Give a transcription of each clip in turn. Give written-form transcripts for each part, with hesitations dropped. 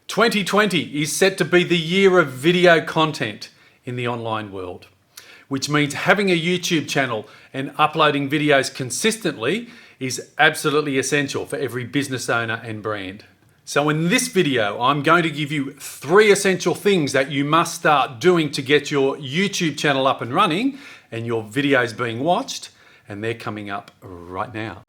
2020 is set to be the year of video content in the online world, which means having a YouTube channel and uploading videos consistently is absolutely essential for every business owner and brand. So in this video, I'm going to give you 3 essential things that you must start doing to get your YouTube channel up and running and your videos being watched, and they're coming up right now.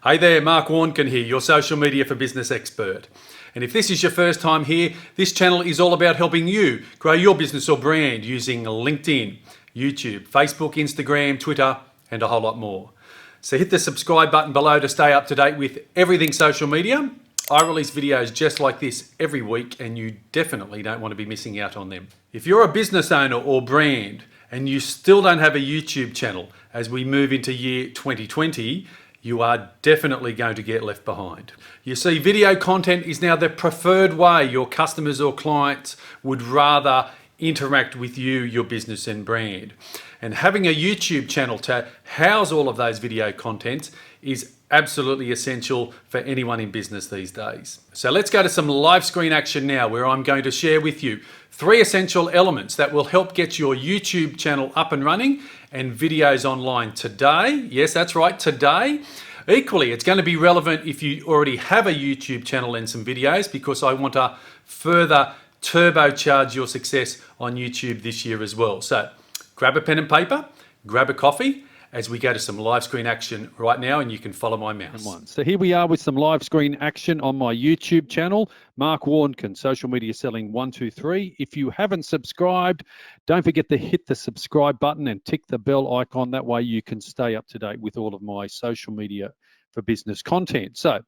Hey there, Mark Warnken here, your social media for business expert. And if this is your first time here, this channel is all about helping you grow your business or brand using LinkedIn, YouTube, Facebook, Instagram, Twitter, and a whole lot more. So hit the subscribe button below to stay up to date with everything social media. I release videos just like this every week, and you definitely don't want to be missing out on them. If you're a business owner or brand and you still don't have a YouTube channel as we move into year 2020, you are definitely going to get left behind. You see, video content is now the preferred way your customers or clients would rather interact with you, your business and brand. And having a YouTube channel to house all of those video contents is absolutely essential for anyone in business these days. So let's go to some live screen action now, where I'm going to share with you 3 essential elements that will help get your YouTube channel up and running and videos online today. Yes, that's right, today. Equally, it's going to be relevant if you already have a YouTube channel and some videos, because I want to further turbocharge your success on YouTube this year as well. So grab a pen and paper, grab a coffee, as we go to some live screen action right now, and you can follow my mouse. So here we are with some live screen action on my YouTube channel, Mark Warnken, Social Media Selling 123. If you haven't subscribed, don't forget to hit the subscribe button and tick the bell icon. That way you can stay up to date with all of my social media for business content. So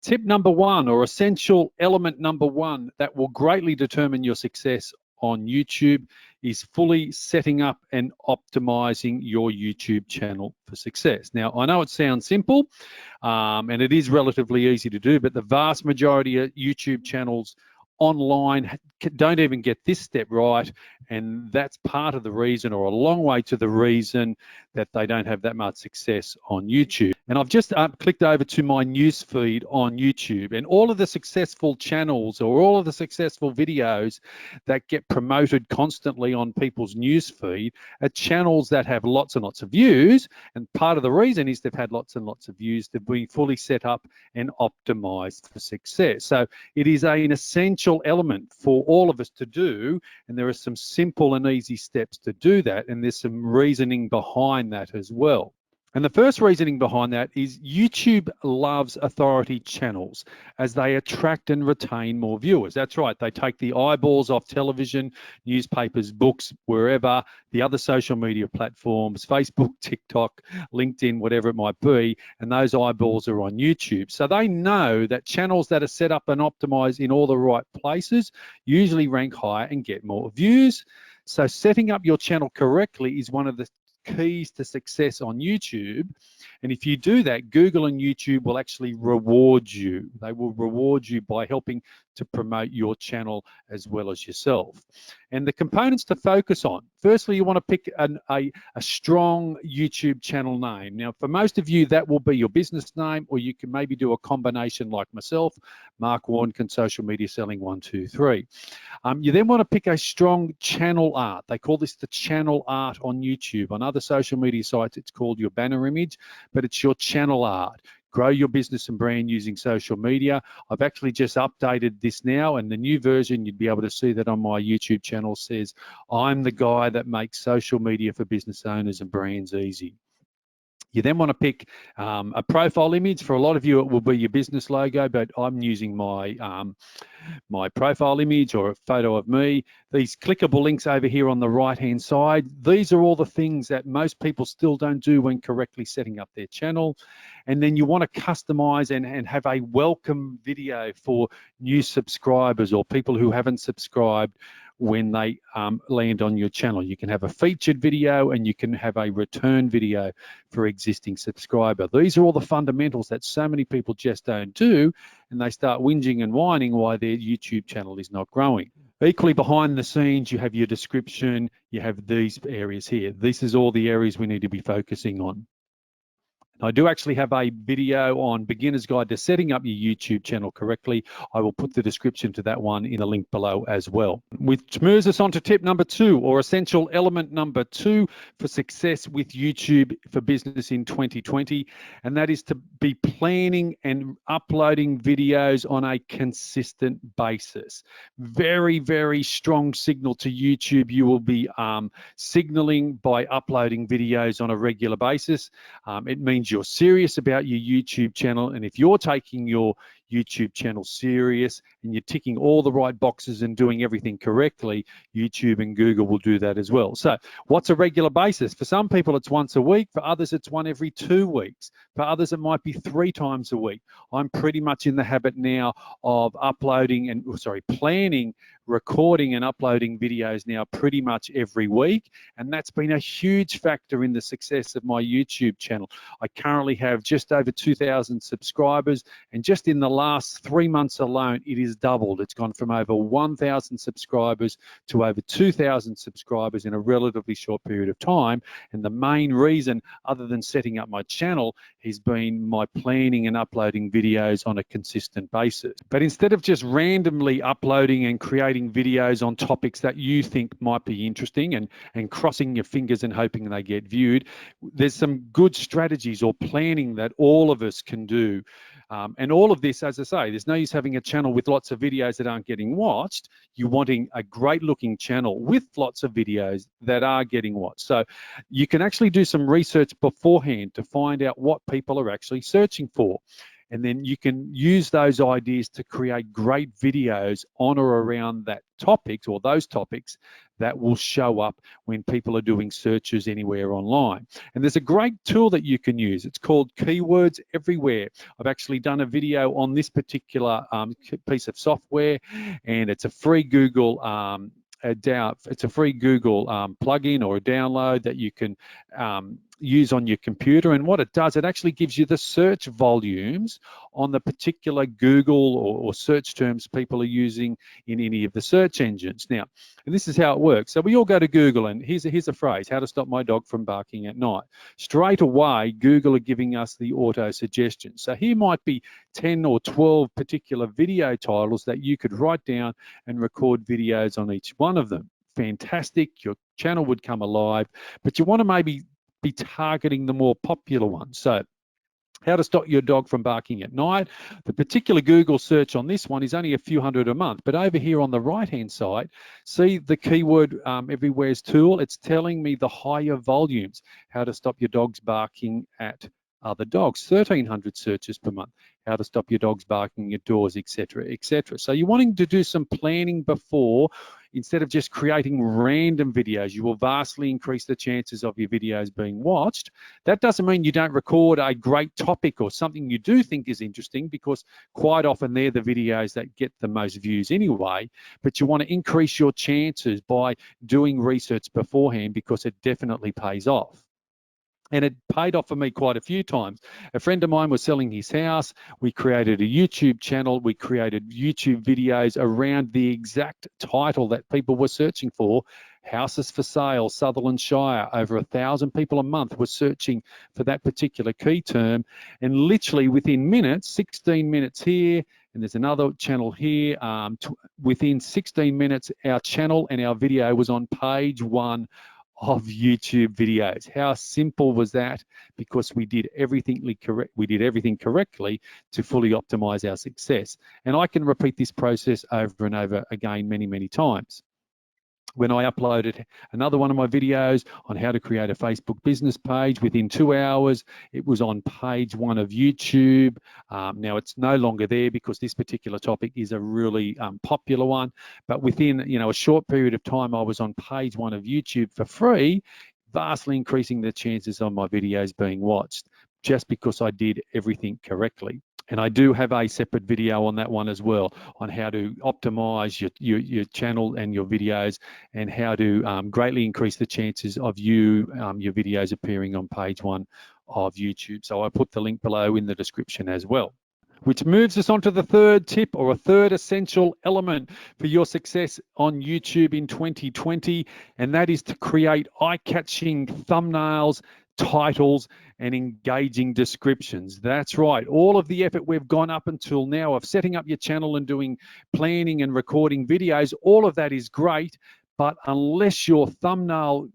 tip number 1, or essential element number 1 that will greatly determine your success on YouTube is fully setting up and optimizing your YouTube channel for success. Now, I know it sounds simple, and it is relatively easy to do, but the vast majority of YouTube channels online don't even get this step right, and that's part of the reason, or a long way to the reason, that they don't have that much success on YouTube. And I've just clicked over to my news feed on YouTube, and all of the successful channels, or all of the successful videos that get promoted constantly on people's news feed, are channels that have lots and lots of views. And part of the reason is they've had lots and lots of views. They've been fully set up and optimized for success. So it is an essential element for all of us to do, and there are some simple and easy steps to do that, and there's some reasoning behind that as well. And the first reasoning behind that is YouTube loves authority channels, as they attract and retain more viewers. That's right, they take the eyeballs off television, newspapers, books, wherever, the other social media platforms, Facebook, TikTok, LinkedIn, whatever it might be, and those eyeballs are on YouTube. So they know that channels that are set up and optimized in all the right places usually rank higher and get more views. So setting up your channel correctly is one of the keys to success on YouTube. And if you do that, Google and YouTube will actually reward you. They will reward you by helping to promote your channel as well as yourself. And the components to focus on: firstly, you want to pick a strong YouTube channel name. Now, for most of you, that will be your business name, or you can maybe do a combination like myself, Mark Warnken, Social Media Selling 123. You then want to pick a strong channel art. They call this the channel art on YouTube. On other social media sites, it's called your banner image, but it's your channel art. Grow your business and brand using social media. I've actually just updated this now, and the new version, you'd be able to see that on my YouTube channel, says, I'm the guy that makes social media for business owners and brands easy. You then want to pick a profile image. For a lot of you, it will be your business logo, but I'm using my my profile image, or a photo of me. These clickable links over here on the right-hand side, these are all the things that most people still don't do when correctly setting up their channel. And then you want to customize and have a welcome video for new subscribers or people who haven't subscribed when they land on your channel. You can have a featured video, and you can have a return video for existing subscriber. These are all the fundamentals that so many people just don't do, and they start whinging and whining why their YouTube channel is not growing. Equally, behind the scenes, you have your description, you have these areas here. This is all the areas we need to be focusing on. I do actually have a video on Beginner's Guide to Setting Up Your YouTube channel correctly. I will put the description to that one in the link below as well. Which moves us on to tip number 2, or essential element number 2 for success with YouTube for business in 2020, and that is to be planning and uploading videos on a consistent basis. Very, very strong signal to YouTube. You will be signaling by uploading videos on a regular basis. It means you're serious about your YouTube channel, and if you're taking your YouTube channel serious and you're ticking all the right boxes and doing everything correctly, YouTube and Google will do that as well. So what's a regular basis? For some people it's once a week, for others it's one every 2 weeks, for others it might be 3 times a week. I'm pretty much in the habit now of planning, recording and uploading videos now pretty much every week, and that's been a huge factor in the success of my YouTube channel. I currently have just over 2,000 subscribers, and just in the last 3 months alone, it is doubled. It's gone from over 1,000 subscribers to over 2,000 subscribers in a relatively short period of time. And the main reason, other than setting up my channel, has been my planning and uploading videos on a consistent basis. But instead of just randomly uploading and creating videos on topics that you think might be interesting and crossing your fingers and hoping they get viewed, there's some good strategies or planning that all of us can do. And all of this, as I say, there's no use having a channel with lots of videos that aren't getting watched. You're wanting a great looking channel with lots of videos that are getting watched. So you can actually do some research beforehand to find out what people are actually searching for. And then you can use those ideas to create great videos on or around that topics or those topics that will show up when people are doing searches anywhere online. And there's a great tool that you can use. It's called Keywords Everywhere. I've actually done a video on this particular piece of software, and it's a free Google plugin or a download that you can use on your computer. And what it does, it actually gives you the search volumes on the particular Google or search terms people are using in any of the search engines. Now, and this is how it works. So we all go to Google, and here's a phrase: how to stop my dog from barking at night. Straight away, Google are giving us the auto suggestions. So here might be 10 or 12 particular video titles that you could write down and record videos on each one of them. Fantastic, your channel would come alive, but you want to maybe be targeting the more popular ones. So how to stop your dog from barking at night. The particular Google search on this one is only a few hundred a month, but over here on the right-hand side, see the Keyword Everywhere's tool? It's telling me the higher volumes. How to stop your dogs barking at other dogs, 1,300 searches per month. How to stop your dogs barking at doors, etc., etc. So you're wanting to do some planning before. Instead of just creating random videos, you will vastly increase the chances of your videos being watched. That doesn't mean you don't record a great topic or something you do think is interesting, because quite often they're the videos that get the most views anyway, but you want to increase your chances by doing research beforehand, because it definitely pays off. And it paid off for me quite a few times. A friend of mine was selling his house. We created a YouTube channel. We created YouTube videos around the exact title that people were searching for. Houses for sale, Sutherland Shire. Over 1,000 people a month were searching for that particular key term. And literally within minutes, 16 minutes here, and there's another channel here, within 16 minutes, our channel and our video was on page 1 of YouTube videos. How simple was that? Because we did everything correctly to fully optimize our success. And I can repeat this process over and over again many times. When I uploaded another one of my videos on how to create a Facebook business page, within 2 hours, it was on page 1 of YouTube. Now it's no longer there because this particular topic is a really popular one. But within a short period of time, I was on page 1 of YouTube for free, vastly increasing the chances of my videos being watched, just because I did everything correctly. And I do have a separate video on that one as well, on how to optimize your channel and your videos, and how to greatly increase the chances of your videos appearing on page 1 of YouTube. So I put the link below in the description as well. Which moves us on to the third tip, or a third essential element for your success on YouTube in 2020, and that is to create eye-catching thumbnails titles and engaging descriptions. That's right. All of the effort we've gone up until now of setting up your channel and doing planning and recording videos, all of that is great. But unless your thumbnail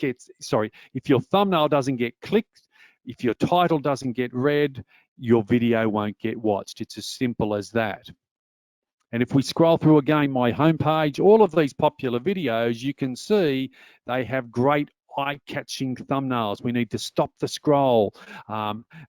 if your thumbnail doesn't get clicked, if your title doesn't get read, your video won't get watched. It's as simple as that. And if we scroll through again my homepage, all of these popular videos, you can see they have great eye-catching thumbnails. We need to stop the scroll.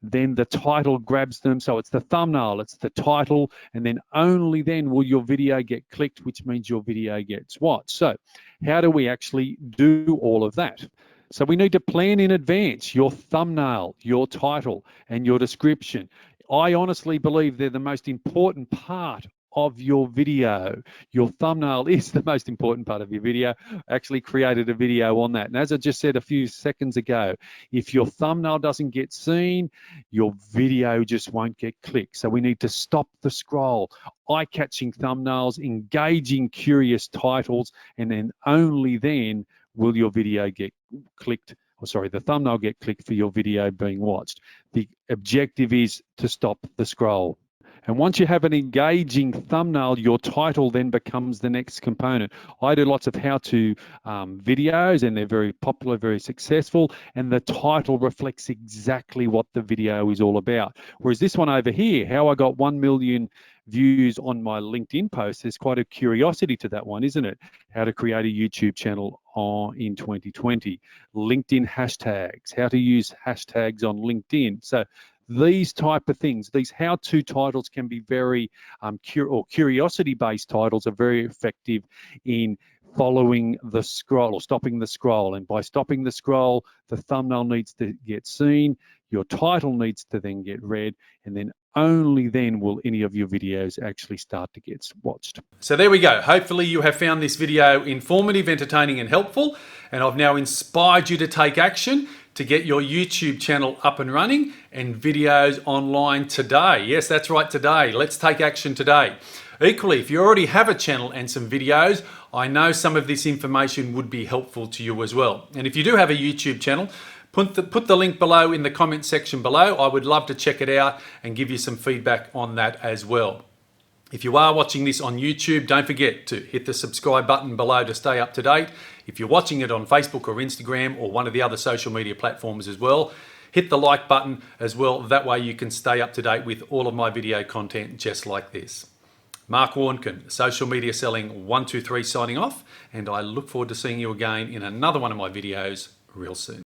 Then the title grabs them. So it's the thumbnail, it's the title, and then only then will your video get clicked, which means your video gets watched. So how do we actually do all of that? So we need to plan in advance your thumbnail, your title, and your description. I honestly believe they're the most important part of your video. Your thumbnail is the most important part of your video. I actually created a video on that. And as I just said a few seconds ago, if your thumbnail doesn't get seen, your video just won't get clicked. So we need to stop the scroll. Eye-catching thumbnails, engaging, curious titles, and then only then will your video get clicked. The thumbnail get clicked for your video being watched. The objective is to stop the scroll. And once you have an engaging thumbnail, your title then becomes the next component. I do lots of how-to videos, and they're very popular, very successful, and the title reflects exactly what the video is all about. Whereas this one over here, how I got 1 million views on my LinkedIn post, there's quite a curiosity to that one, isn't it? How to create a YouTube channel in 2020. LinkedIn hashtags, how to use hashtags on LinkedIn. So these type of things, these how-to titles can be very curiosity-based titles are very effective in following the scroll or stopping the scroll. And by stopping the scroll, the thumbnail needs to get seen, your title needs to then get read, and then only then will any of your videos actually start to get watched. So there we go. Hopefully you have found this video informative, entertaining, and helpful. And I've now inspired you to take action to get your YouTube channel up and running and videos online today. Yes, that's right, today. Let's take action today. Equally, if you already have a channel and some videos, I know some of this information would be helpful to you as well. And if you do have a YouTube channel, put the link below in the comment section below. I would love to check it out and give you some feedback on that as well. If you are watching this on YouTube, don't forget to hit the subscribe button below to stay up to date. If you're watching it on Facebook or Instagram or one of the other social media platforms as well, hit the like button as well. That way you can stay up to date with all of my video content just like this. Mark Warnken, Social Media Selling 123 signing off, and I look forward to seeing you again in another one of my videos real soon.